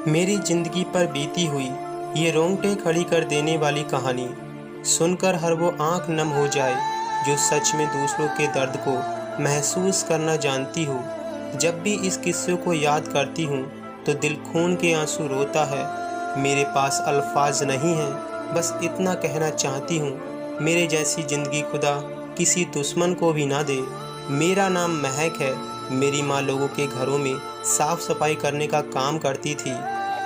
मेरी जिंदगी पर बीती हुई ये रोंगटे खड़ी कर देने वाली कहानी सुनकर हर वो आंख नम हो जाए जो सच में दूसरों के दर्द को महसूस करना जानती हो। जब भी इस किस्से को याद करती हूँ तो दिल खून के आंसू रोता है। मेरे पास अल्फाज नहीं हैं, बस इतना कहना चाहती हूँ, मेरे जैसी ज़िंदगी खुदा किसी दुश्मन को भी ना दे। मेरा नाम महक है। मेरी माँ लोगों के घरों में साफ सफाई करने का काम करती थी।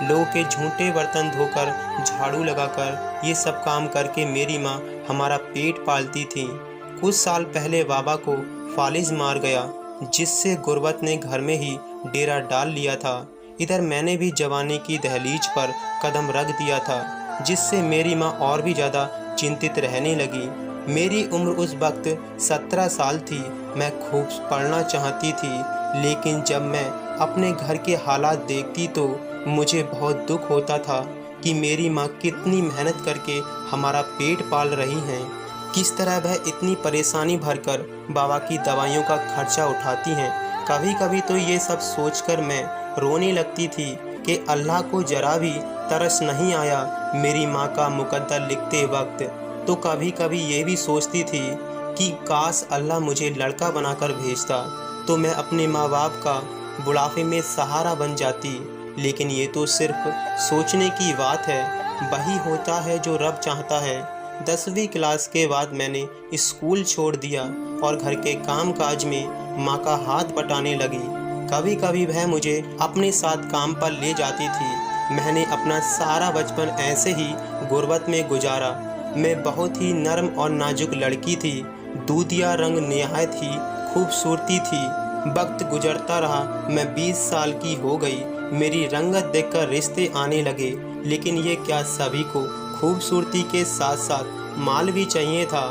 लोगों के झूठे बर्तन धोकर, झाड़ू लगाकर, ये सब काम करके मेरी माँ हमारा पेट पालती थी। कुछ साल पहले बाबा को फालिज मार गया, जिससे गुर्बत ने घर में ही डेरा डाल लिया था। इधर मैंने भी जवानी की दहलीज पर कदम रख दिया था, जिससे मेरी माँ और भी ज़्यादा चिंतित रहने लगी। मेरी उम्र उस वक्त 17 साल थी। मैं खूब पढ़ना चाहती थी, लेकिन जब मैं अपने घर के हालात देखती तो मुझे बहुत दुख होता था कि मेरी माँ कितनी मेहनत करके हमारा पेट पाल रही हैं। किस तरह वह इतनी परेशानी भरकर बाबा की दवाइयों का खर्चा उठाती हैं। कभी कभी तो ये सब सोचकर मैं रोने लगती थी कि अल्लाह को जरा भी तरस नहीं आया मेरी माँ का मुकद्दर लिखते वक्त। तो कभी कभी ये भी सोचती थी कि काश अल्लाह मुझे लड़का बनाकर भेजता तो मैं अपने माँ बाप का बुढ़ापे में सहारा बन जाती। लेकिन ये तो सिर्फ सोचने की बात है, वही होता है जो रब चाहता है। 10वीं क्लास के बाद मैंने स्कूल छोड़ दिया और घर के काम काज में माँ का हाथ बटाने लगी। कभी कभी वह मुझे अपने साथ काम पर ले जाती थी। मैंने अपना सारा बचपन ऐसे ही गुर्बत में गुजारा। मैं बहुत ही नरम और नाजुक लड़की थी। दूधिया रंग निहायत ही खूबसूरती थी। वक्त गुजरता रहा, मैं 20 साल की हो गई। मेरी रंगत देखकर रिश्ते आने लगे, लेकिन ये क्या, सभी को खूबसूरती के साथ साथ माल भी चाहिए था,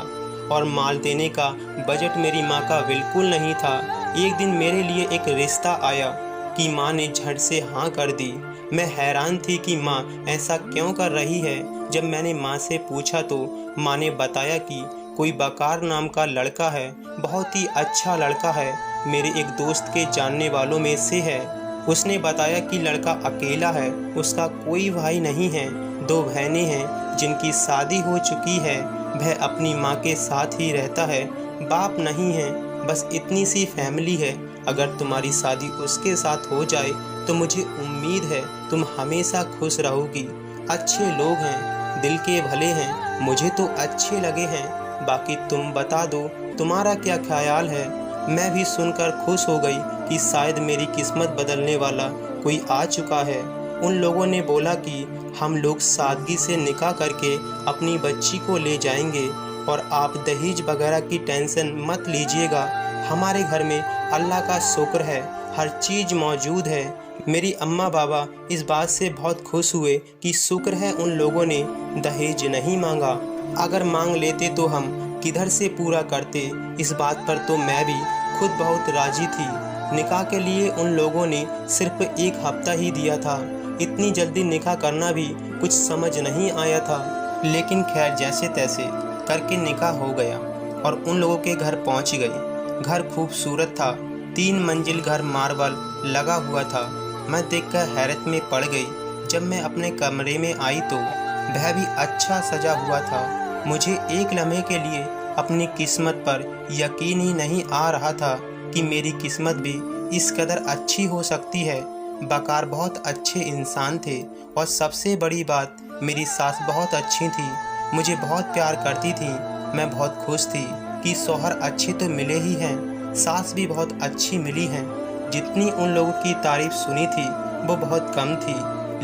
और माल देने का बजट मेरी माँ का बिल्कुल नहीं था। एक दिन मेरे लिए एक रिश्ता आया कि माँ ने झट से हाँ कर दी। मैं हैरान थी कि माँ ऐसा क्यों कर रही है। जब मैंने माँ से पूछा तो माँ ने बताया कि कोई बकार नाम का लड़का है, बहुत ही अच्छा लड़का है, मेरे एक दोस्त के जानने वालों में से है। उसने बताया कि लड़का अकेला है, उसका कोई भाई नहीं है, 2 बहनें हैं जिनकी शादी हो चुकी है। वह अपनी माँ के साथ ही रहता है, बाप नहीं है, बस इतनी सी फैमिली है। अगर तुम्हारी शादी उसके साथ हो जाए तो मुझे उम्मीद है तुम हमेशा खुश रहोगी। अच्छे लोग हैं, दिल के भले हैं, मुझे तो अच्छे लगे हैं। बाकी तुम बता दो तुम्हारा क्या ख्याल है। मैं भी सुनकर खुश हो गई कि शायद मेरी किस्मत बदलने वाला कोई आ चुका है। उन लोगों ने बोला कि हम लोग सादगी से निकाह करके अपनी बच्ची को ले जाएंगे और आप दहेज वगैरह की टेंशन मत लीजिएगा। हमारे घर में अल्लाह का शुक्र है, हर चीज़ मौजूद है। मेरी अम्मा बाबा इस बात से बहुत खुश हुए कि शुक्र है उन लोगों ने दहेज नहीं मांगा, अगर मांग लेते तो हम किधर से पूरा करते। इस बात पर तो मैं भी खुद बहुत राजी थी। निकाह के लिए उन लोगों ने सिर्फ 1 हफ्ता ही दिया था। इतनी जल्दी निकाह करना भी कुछ समझ नहीं आया था, लेकिन खैर जैसे तैसे करके निकाह हो गया और उन लोगों के घर पहुंच गई। घर खूबसूरत था, 3 मंजिल घर, मार्बल लगा हुआ था। मैं देखकर हैरत में पड़ गई। जब मैं अपने कमरे में आई तो वह भी अच्छा सजा हुआ था। मुझे एक लम्हे के लिए अपनी किस्मत पर यकीन ही नहीं आ रहा था कि मेरी किस्मत भी इस कदर अच्छी हो सकती है। बकार बहुत अच्छे इंसान थे, और सबसे बड़ी बात, मेरी सास बहुत अच्छी थी, मुझे बहुत प्यार करती थी। मैं बहुत खुश थी कि शौहर अच्छे तो मिले ही हैं, सास भी बहुत अच्छी मिली हैं। जितनी उन लोगों की तारीफ सुनी थी वो बहुत कम थी,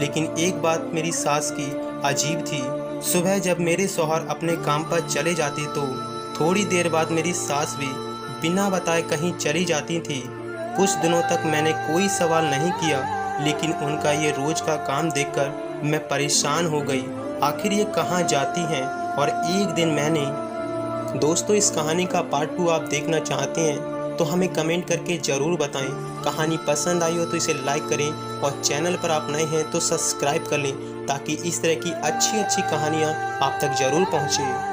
लेकिन एक बात मेरी सास की अजीब थी। सुबह जब मेरे शौहर अपने काम पर चले जाते तो थोड़ी देर बाद मेरी सास भी बिना बताए कहीं चली जाती थी। कुछ दिनों तक मैंने कोई सवाल नहीं किया, लेकिन उनका ये रोज़ का काम देखकर मैं परेशान हो गई। आखिर ये कहाँ जाती हैं। और एक दिन मैंने, दोस्तों इस कहानी का पार्ट 2 आप देखना चाहते हैं तो हमें कमेंट करके ज़रूर बताएं। कहानी पसंद आई हो तो इसे लाइक करें, और चैनल पर आप नए हैं तो सब्सक्राइब कर लें, ताकि इस तरह की अच्छी अच्छी कहानियाँ आप तक ज़रूर पहुँचें।